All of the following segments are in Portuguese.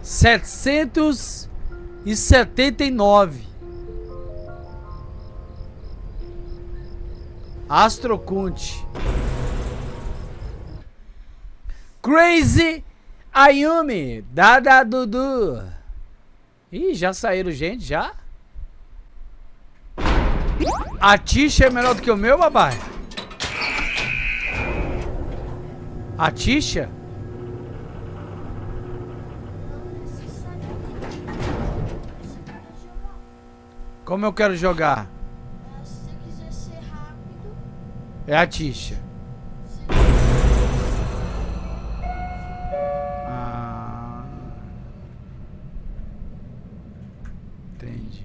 779. Astrocunt. Crazy Ayumi. Dada Dudu. Ih, já saíram gente, já? A Tisha é melhor do que o meu, babai? A Tisha? Como eu quero jogar? Se você quiser ser rápido, É a Tisha. Ah, entendi.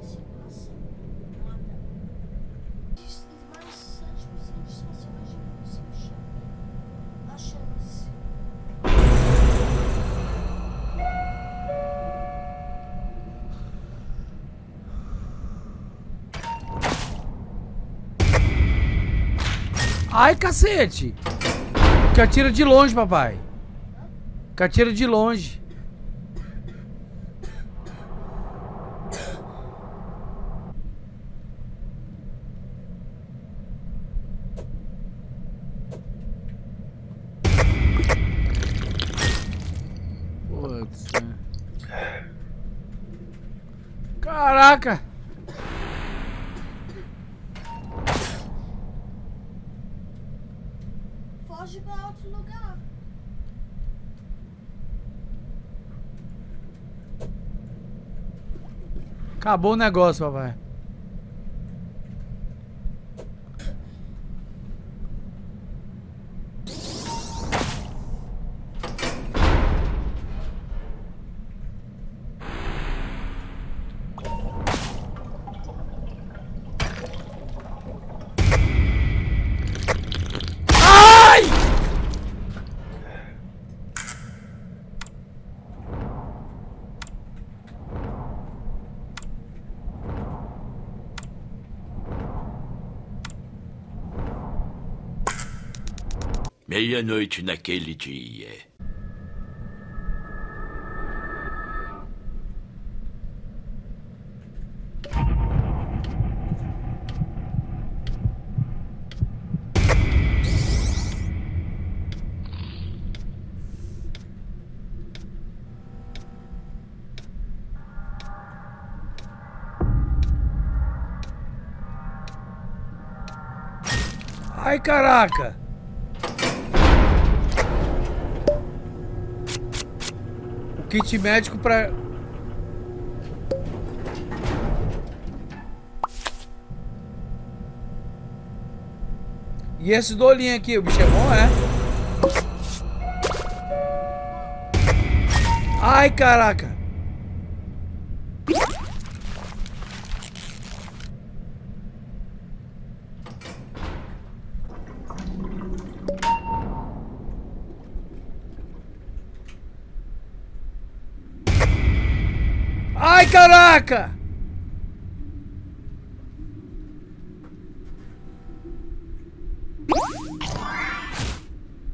esse passa. Nada. Mais 7% de chance hoje de você achar. A chance. Ai, cacete! Que atira de longe, papai. Que atira de longe. Putz. Caraca! Foge pra outro lugar. Acabou o negócio, papai. Ai! Meia-noite naquele dia. Ai, caraca! O kit médico pra... E esse do olhinho aqui, o bicho é bom, é? Ai, caraca! Ai, caraca!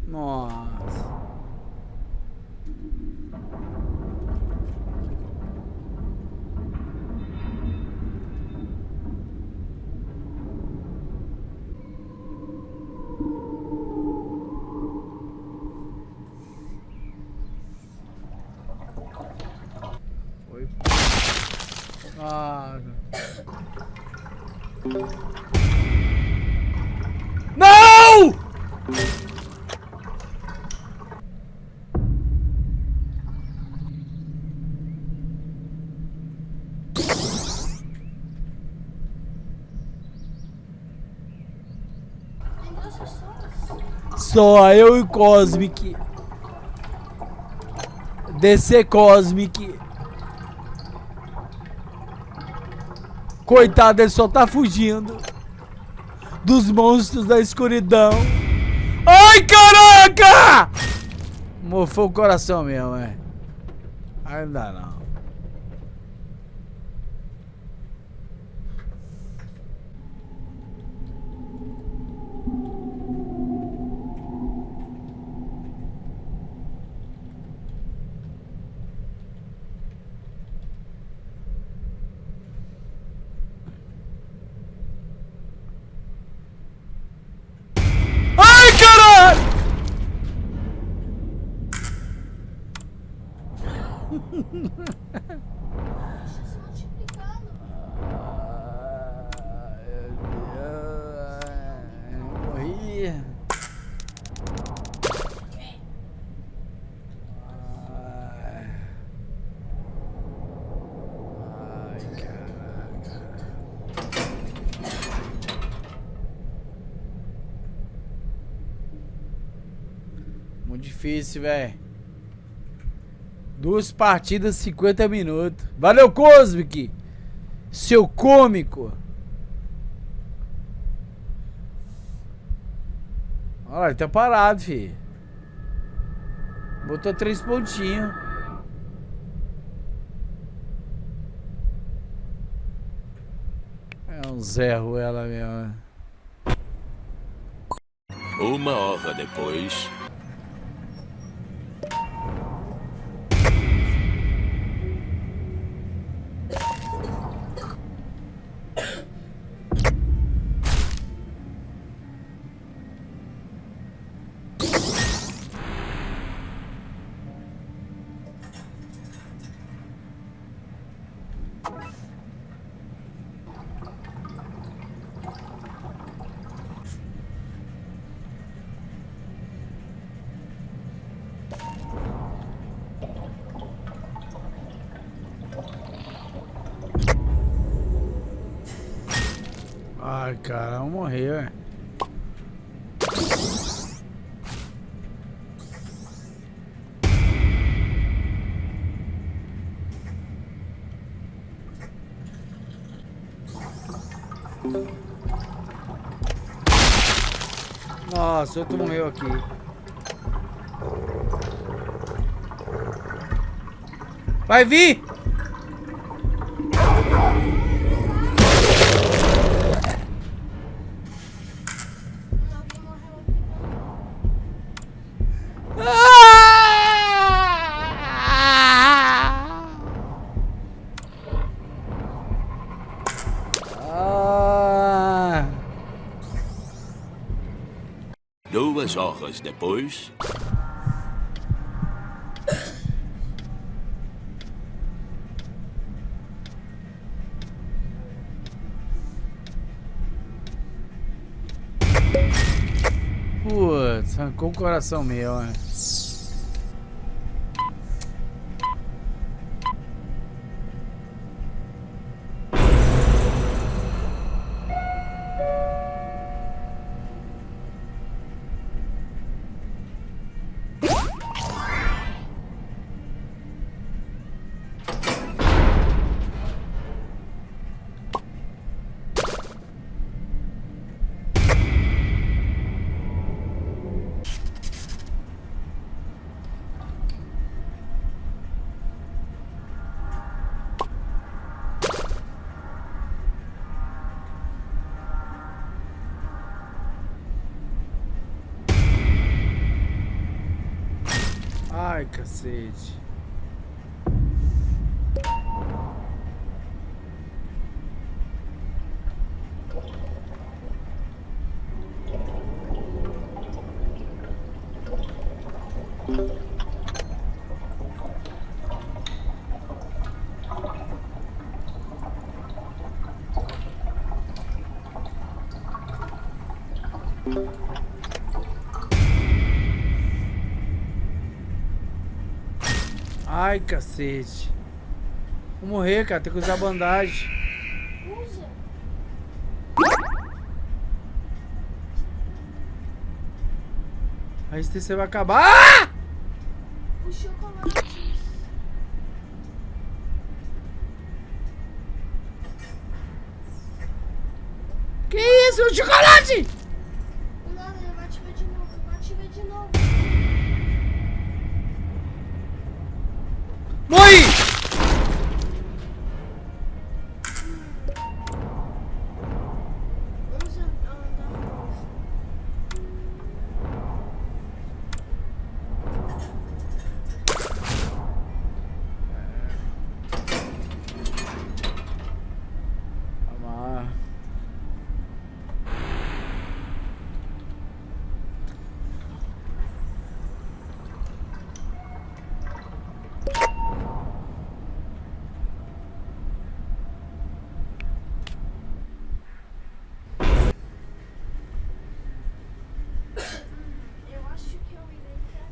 Nossa. Foi. Ah. Não! Tem duas pessoas. Só eu e o Cosmic. DC Cosmic. Coitado, ele só tá fugindo dos monstros da escuridão. Ai, caraca! Mofou o coração mesmo, é. Ainda não. Deixa se multiplicando. Eu morri. Ai, caraca. Muito difícil, velho. 2 partidas, 50 minutos. Valeu, Cosmic! Seu cômico! Olha, ele tá parado, filho. Botou 3 pontinhos. É um Zé Ruela mesmo. 1 hora depois. Ai, cara, vamos morrer, velho. Nossa, outro morreu aqui. Vai vir! Alguém morreu aqui. Ah! 2 horas depois. Putz, arrancou o coração meu, né? Ai, cacete. Ai, cacete. Vou morrer, cara. Tem que usar bandagem. Usa. A resistência vai acabar. Ah! O chocolate. Que isso? O chocolate! Nada, ele vai te ver de novo. Vai te ver de novo. Morri! Vamos andar depois. Vamos lá.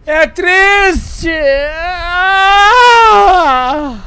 É triste! Ah!